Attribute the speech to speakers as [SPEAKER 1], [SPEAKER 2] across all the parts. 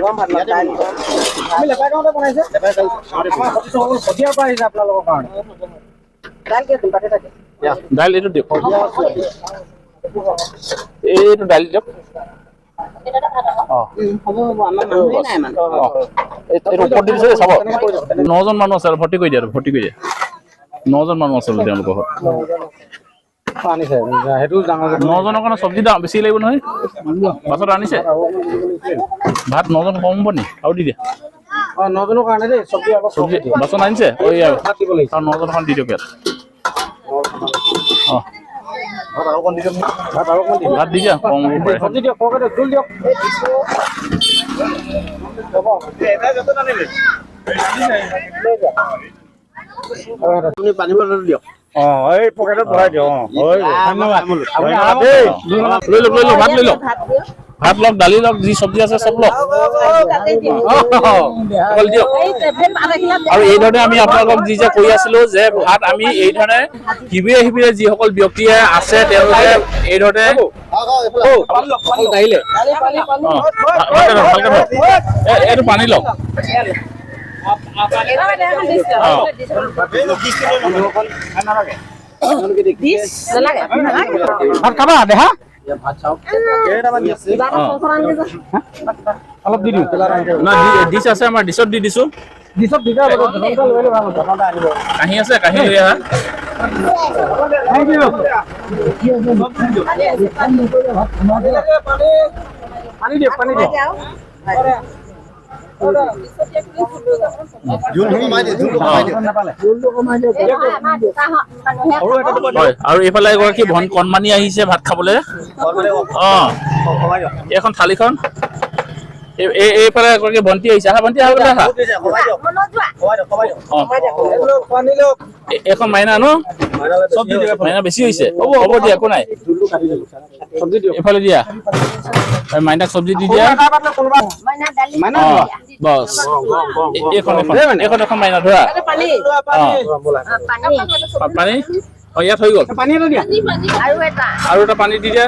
[SPEAKER 1] গৰম ভাত দাইল আমি লেপাই গাঁৱতে বনাইছে সদিয়াৰ পৰা আহিছে আপোনালোকৰ কাৰণে দাইল কি পাতে থাকে
[SPEAKER 2] দাইল এইটো দিয়ক এইটো দাইল দিয়ক নজন মানুহ আছে ভৰ্তি কৰি দিয়া 9জন মানুহ আছে তেওঁলোকৰ ঘৰত
[SPEAKER 1] আনিছে সেইটো ডাঙৰ
[SPEAKER 2] 9জনৰ কাৰণে চব্জি দাম বেছি লাগিব নহয় পাছত আনিছে ভাত 9জন কম হ'ব নি আৰু দি দিয়া
[SPEAKER 1] 9জনৰ কাৰণে দেই চব্জি
[SPEAKER 2] বাচন আনিছে আৰু 9জন এখন দি দিয়ক ইয়াত ভাত দি দিয়া কম হ'ব পাৰে
[SPEAKER 1] চব্জি দিয়ক জোল দিয়ক আপুনি পানী বটল দিয়ক
[SPEAKER 3] এই পকেটত ভৰাই দিওঁ ধন্যবাদ
[SPEAKER 2] লৈ লওক ভাত লৈ লওক ভাত লওক দালি লওক যি চব্জি আছে চব লওক দিয়ক আৰু এইধৰণে আমি আপোনালোকক যি যে কৈ আছিলো যে ভাত আমি এইধৰণে শিবিৰে শিবিৰে যিসকল ব্যক্তিয়ে আছে তেওঁলোকে এইধৰণে এইটো পানী লওক
[SPEAKER 1] ভাত খাবা দেহা অলপ দি দিওঁ
[SPEAKER 2] ডিছ আছে আমাৰ ডিছত দি দিছো কাঁহী আছে কাঁহী লৈ আহা
[SPEAKER 1] পানী দিয়ক
[SPEAKER 2] আৰু এইফালে এগৰাকী কণমানি আহিছে ভাত খাবলৈ এইখন থালিখন এইফালে এগৰাকী ভণ্টি আহিছে ভণ্টি এখন মাইনা ন মাইনা বেছি হৈছে হ'ব দিয়া একো নাই এইফালে দিয়া মাইনাক চব্জি দি দিয়া বছ এখন মাইনা ধৰা পানী ইয়াত হৈ গ'ল আৰু এটা পানী দি দিয়া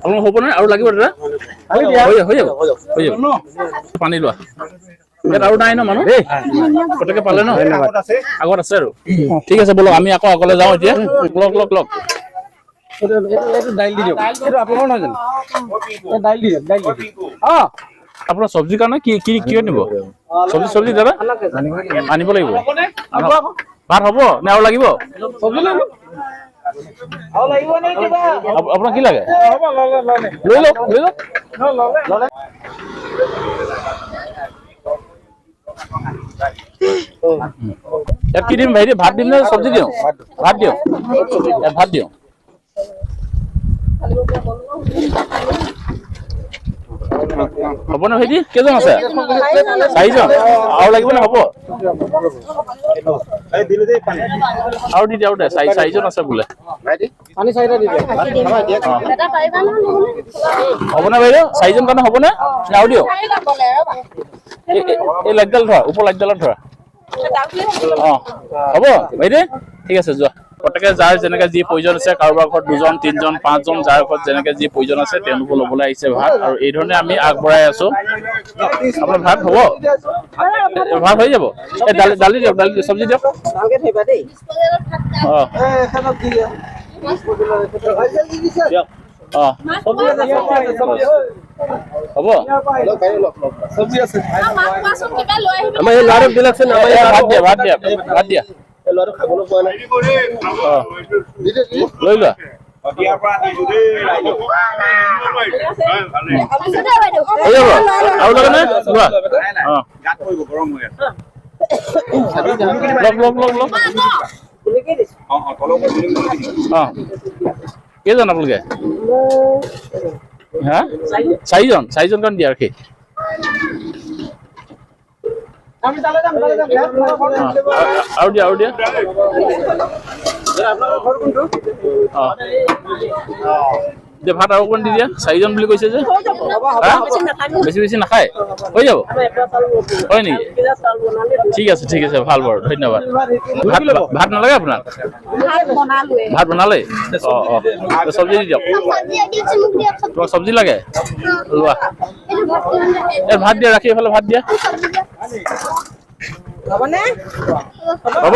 [SPEAKER 2] অলপ হ'ব নহয় আৰু লাগিব দাদা হৈ যাব পানী লোৱা ইয়াত আৰু নাই ন মানুহ পটকে পালে ন আগত আছে আৰু ঠিক আছে বলক আমি আকৌ আগলৈ যাওঁ এতিয়া লওক
[SPEAKER 1] দাইল দি দিয়ক এইটো আপোনালোকৰ নহয় জানো দাইল দি দিয়ক
[SPEAKER 2] আপোনাৰ চব্জিৰ কাৰণে কি নিব চব্জি দাদা আনিব লাগিব ভাত হ'ব নে আৰু লাগিব আপোনাক কি লাগে লৈ লওক ইয়াত কি দিম ভাইটি ভাত দিম নে চব্জি দিওঁ ভাত দিওঁ ইয়াত ভাত দিওঁ হ'ব নে ভাইটি কেইজন আছে 4জন আৰু লাগিব নে হ'ব আৰু দি দিয়া 4জন আছে বোলে
[SPEAKER 1] পানী 4টা দি দিয়ক
[SPEAKER 2] হ'ব নে বাইদেউ 4জন কাৰণে হ'ব নে আৰু দিয়ক এই লাইটডাল ধৰা ওপৰ লাইটডালত ধৰা হ'ব বাইদেউ ঠিক আছে যোৱা প্ৰত্যেকে যাৰ যেনেকে যি প্ৰয়োজন আছে কাৰোবাৰ ঘৰত 2জন 3জন 5জন যাৰ ঘৰত যেনেকে যি প্ৰয়োজন আছে তেওঁলোকে ল'বলৈ আহিছে ভাত আৰু এই ধৰণে আমি আগবঢ়াই আছো আপোনাৰ ভাত হ'ব ভাত হৈ যাব এই দালি দিয়ক চব্জি দিয়ক হ'ব
[SPEAKER 1] চব্জি আছে
[SPEAKER 2] আমাৰ এই ল'ৰাটোক দিলকচোন ভাত দিয়া
[SPEAKER 1] ল'ৰাটো খাবলৈ পোৱা নাই
[SPEAKER 2] লৈ লোৱা আৰু লাগে নে লোৱা কেইজন আপোনালোকে হা 4জন কাৰণ দিয়া ৰাখি আৰু দিয়া যে ভাত আৰু অকণমান দি দিয়া 4জন বুলি কৈছে যে হা? বেছি বেছি নাখায় হৈ যাব হয় নেকি ঠিক আছে ভাল বাৰু ধন্যবাদ ভাত নালাগে আপোনাক ভাত বনালে চব্জি দি দিয়ক তোমাক চব্জি লাগে লোৱা এই ভাত দিয়া ৰাখি এইফালে ভাত দিয়া হ'ব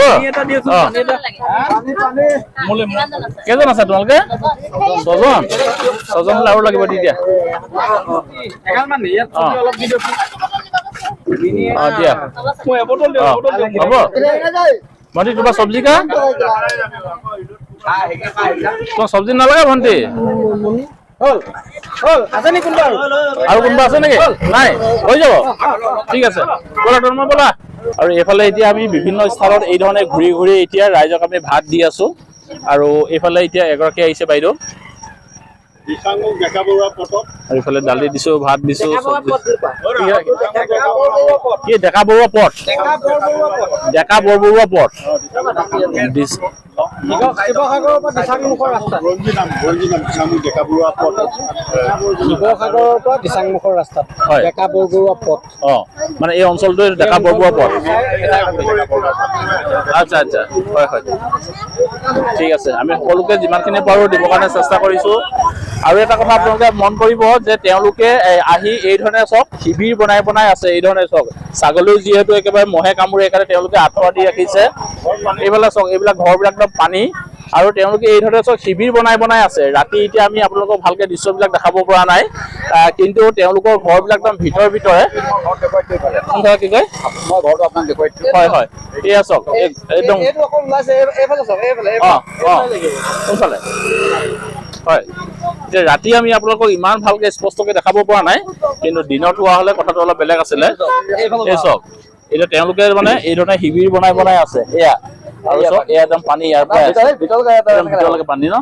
[SPEAKER 2] কেইজন আছে তোমালোকে 6জন হলে আৰু লাগিব দি দিয়া দিয়া হ'ব ভণ্টি তোমাৰ চব্জি কা তোমাৰ চব্জি নালাগে ভণ্টি আৰু কোনোবা আছে নেকি নাই হৈ যাব ঠিক আছে ব'লা তোমাৰ ব'লা আৰু এইফালে এতিয়া আমি বিভিন্ন স্থানত এই ধৰণে ঘূৰি ঘূৰি এতিয়া ৰাইজক আমি ভাত দি আছো আৰু এইফালে এতিয়া এগৰাকী আহিছে বাইদেউ আৰু এইফালে দালি দিছো ভাত দিছো কি ডেকা বৰুৱা পথ
[SPEAKER 1] শিৱসাগৰৰ পৰা দিচাংমুখৰ ৰাস্তাত
[SPEAKER 2] হয়
[SPEAKER 1] ডেকা বৰবৰুৱা পথ
[SPEAKER 2] মানে এই অঞ্চলটো ডেকা বৰবৰুৱা পথ আচ্ছা হয় ঠিক আছে আমি সকলোকে যিমানখিনি পাৰো দিবৰ কাৰণে চেষ্টা কৰিছো আৰু এটা কথা আপোনালোকে মন কৰিব যে তেওঁলোকে আহি এই ধৰণে চব শিবিৰ বনাই আছে এই ধৰণে চব ছাগলীও যিহেতু একেবাৰে মহে কামোৰে সেইকাৰণে তেওঁলোকে আঁঠুৱা দি ৰাখিছে এইফালে চক এইবিলাক ঘৰবিলাক একদম পানী আৰু তেওঁলোকে এই ধৰণে চব শিবিৰ বনাই আছে ৰাতি এতিয়া আমি আপোনালোকক ভালকে দৃশ্যবিলাক দেখাব পৰা নাই কিন্তু তেওঁলোকৰ ঘৰবিলাক একদম ভিতৰে কি কয় হয় এয়া চক একদম কোনফালে হয় যে ৰাতি আমি আপোনালোকক ইমান ভালকে স্পষ্টকে দেখাব পৰা নাই কিন্তু দিনত হোৱা হলে কথাটো অলপ বেলেগ আছিলে এই চক এতিয়া তেওঁলোকে মানে এই ধৰণে শিবিৰ বনাই আছে এয়া আৰু চক এয়া একদম পানী ইয়াৰ পৰা ভিতৰলৈকে পানী ন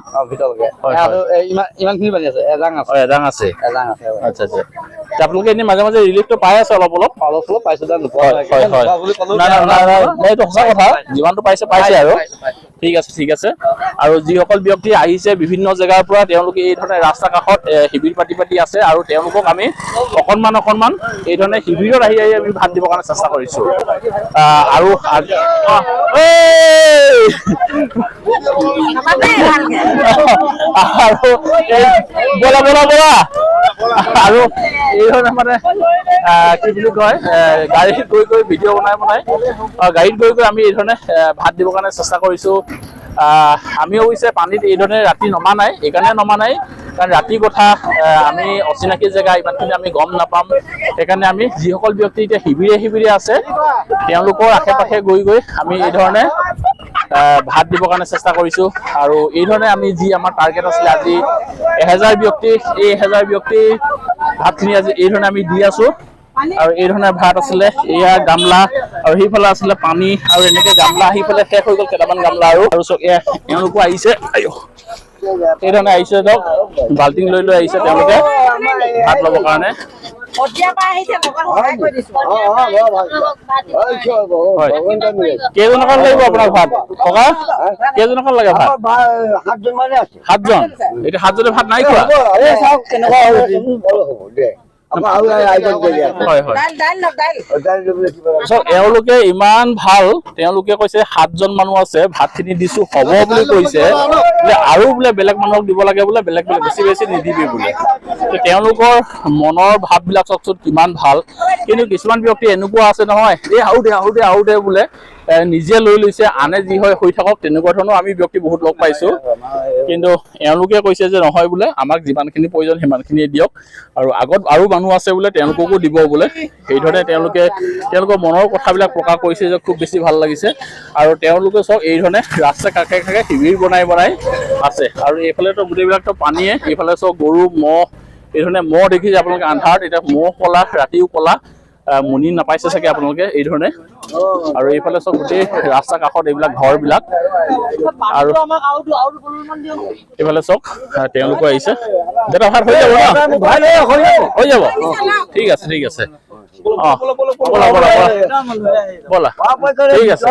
[SPEAKER 1] ইমানখিনি পানী আছে
[SPEAKER 2] এজাং আছে আচ্ছা আপোনালোকে এনেই মাজে মাজে ৰিলিফটো পাই আছে অলপ
[SPEAKER 1] পাইছো
[SPEAKER 2] এইটো সঁচা কথা যিমানটো পাইছে আৰু ঠিক আছে আৰু যিসকল ব্যক্তি আহিছে বিভিন্ন জেগাৰ পৰা তেওঁলোকে এই ধৰণে ৰাস্তা কাষত শিবিৰ পাতি আছে আৰু তেওঁলোকক আমি অকণমান এই ধৰণে শিবিৰত আহি আমি ভাত দিবৰ কাৰণে চেষ্টা কৰিছো আৰু বলা আৰু এই ধৰণে মানে কি বুলি কয় গাড়ীত গৈ ভিডিঅ' বনাই গাড়ীত গৈ আমি এই ধৰণে ভাত দিবৰ কাৰণে চেষ্টা কৰিছো আমি অৱশ্যে পানীত এই ধৰণে ৰাতি নমা নাই এইকাৰণে নমা নাই কাৰণ ৰাতি কথা আমি অচিনাকি জেগা ইমানখিনি আমি গম নাপাম সেইকাৰণে আমি যিসকল ব্যক্তি এতিয়া শিবিৰে আছে তেওঁলোকৰ আশে পাশে গৈ আমি এই ধৰণে ভাত দিবৰ কাৰণে চেষ্টা কৰিছো আৰু এই ধৰণে আমি যি আমাৰ টাৰ্গেট আছিলে আজি 1000 ব্যক্তি এই 1000 ব্যক্তি ভাতখিনি আজি এই ধৰণে আমি দি আছো আৰু এই ধৰণে ভাত আছিলে এয়া গামলা আৰু সেইফালে আছিলে পানী আৰু এনেকে গামলা আহি পেলাই শেষ হৈ গ'ল কেইটামান গামলা আৰু তেওঁলোকো আহিছে এই ধৰণে আহিছে ধৰক বাল্টিং লৈ আহিছে তেওঁলোকে ভাত ল'বৰ কাৰণে কেইজনক লাগিব আপোনাক ভাত ককা কেইজনক লাগে ভাত 7জন এতিয়া 7জনে ভাত নাই খোৱা এওঁলোকে ইমান ভাল তেওঁলোকে কৈছে 7জন মানুহ আছে ভাতখিনি দিছো হ'ব বুলি কৈছে আৰু বোলে বেলেগ মানুহক দিব লাগে বোলে বেলেগ বেছি নিদিবি বোলে তেওঁলোকৰ মনৰ ভাৱবিলাক চাওকচোন কিমান ভাল কিন্তু কিছুমান ব্যক্তি এনেকুৱা আছে নহয় এই আহো দে বোলে নিজে লৈ লৈছে আনে যি হয় হৈ থাকক তেনেকুৱা ধৰণৰ আমি ব্যক্তি বহুত লগ পাইছো কিন্তু এওঁলোকে কৈছে যে নহয় বোলে আমাক যিমানখিনি প্ৰয়োজন সিমানখিনিয়ে দিয়ক আৰু আগত আৰু মানুহ আছে বোলে তেওঁলোককো দিব বোলে সেইধৰণে তেওঁলোকৰ মনৰ কথাবিলাক প্ৰকাশ কৰিছে যে খুব বেছি ভাল লাগিছে আৰু তেওঁলোকে চব এই ধৰণে ৰাস্তা কাষে শিবিৰ বনাই আছে আৰু এইফালেতো গোটেইবিলাকতো পানীয়ে এইফালে চব গৰু ম'হ এই ধৰণে ম'হ দেখিছে আপোনালোকে আন্ধাৰত এতিয়া ম'হ কলা ৰাতিও কলা মুনি নাপাইছে চাগে আপোনালোকে এই ধৰণে আৰু এইফালে চব গোটেই ৰাস্তা কাষত এইবিলাক ঘৰবিলাক আৰু এইফালে চব তেওঁলোকো আহিছে দাদা ভাত হৈ যাব হৈ যাব ঠিক আছে ব'লা ঠিক আছে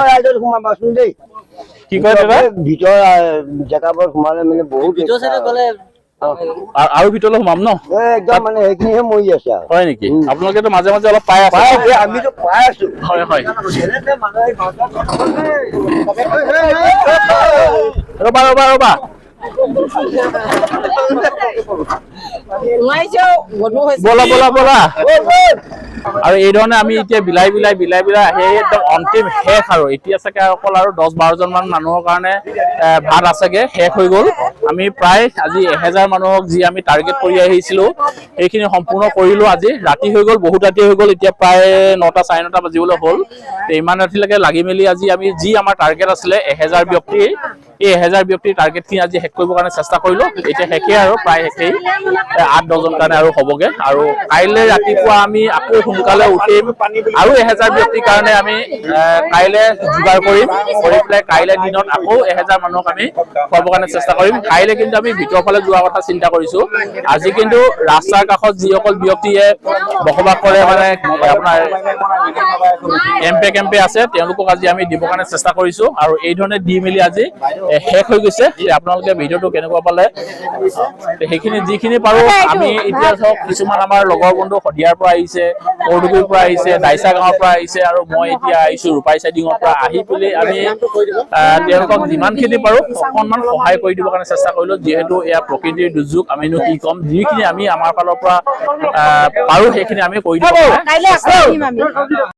[SPEAKER 2] কি কয় দাদা
[SPEAKER 1] ভিতৰ জেগাবোৰ সোমালে মানে বহুত
[SPEAKER 2] আৰু ভিতৰলৈ সোমাম ন?
[SPEAKER 4] একদম মানে সেইখিনিহে মৰি আছে আৰু
[SPEAKER 2] হয় নেকি? আপোনালোকেতো মাজে মাজে অলপ পাই আছে।
[SPEAKER 4] আমিতো পাই আছো
[SPEAKER 2] হয় হয়। ৰ'বা ৰ'বা ৰ'বা। বলা বলা বলা। আৰু এই ধৰণে আমি এতিয়া বিলাই আহি একদম অন্তিম শেষ আৰু এতিয়া চাগে অকল আৰু 10-12জন মান মানুহৰ কাৰণে ভাত আছেগে, শেষ হৈ গ'ল। আমি প্ৰায় আজি 1000 মানুহক যি আমি টাৰ্গেট কৰি আহিছিলো সেইখিনি সম্পূৰ্ণ কৰিলো। আজি ৰাতি হৈ গ'ল, বহুত ৰাতি হৈ গ'ল, এতিয়া প্ৰায় 9টা 9:30 বাজিবলৈ হ'ল। ইমান ৰাতিলৈকে লাগি মেলি আজি আমি যি আমাৰ টাৰ্গেট আছিলে 1000 ব্যক্তি, এই 1000 ব্যক্তিৰ টাৰ্গেটখিনি আজি শেষ কৰিবৰ কাৰণে চেষ্টা কৰিলো। এতিয়া শেষেই আৰু প্ৰায় শেষেই, 8-10জন কাৰণে আৰু হ'বগে। আৰু কাইলৈ ৰাতিপুৱা আমি আকৌ সোনকালে উঠিম আৰু 1000 ব্যক্তিৰ কাৰণে আমি কাইলৈ যোগাৰ কৰিম, কৰি পেলাই কাইলৈ দিনত আকৌ 1000 মানুহক আমি খুৱাবৰ কাৰণে চেষ্টা কৰিম। কাইলৈ কিন্তু আমি ভিতৰৰ ফালে যোৱাৰ কথা চিন্তা কৰিছো। আজি কিন্তু ৰাস্তাৰ কাষত যিসকল ব্যক্তিয়ে বসবাস কৰে, মানে আপোনাৰ কেম্পে আছে, তেওঁলোকক আজি আমি দিবৰ কাৰণে চেষ্টা কৰিছো। আৰু এই ধৰণে দি মেলি আজি শেষ হৈ গৈছে। আপোনালোকে ভিডিঅ'টো কেনেকুৱা পালে সেইখিনি যিখিনি পাৰো আমি এতিয়া ধৰক কিছুমান আমাৰ লগৰ বন্ধু শদিয়াৰ পৰা আহিছে, কৰ্দুগুৰিৰ পৰা আহিছে, দাইচা গাঁৱৰ পৰা আহিছে, আৰু মই এতিয়া আহিছো ৰূপাই চাইডিঙৰ পৰা। আহি পেলাই আমি তেওঁলোকক যিমানখিনি পাৰো অকণমান সহায় কৰি দিবৰ কাৰণে চেষ্টা কৰিলো। যিহেতু এয়া প্ৰকৃতিৰ দুৰ্যোগ, আমিনো কি ক'ম, যিখিনি আমি আমাৰ ফালৰ পৰা পাৰো সেইখিনি আমি কৰি দিব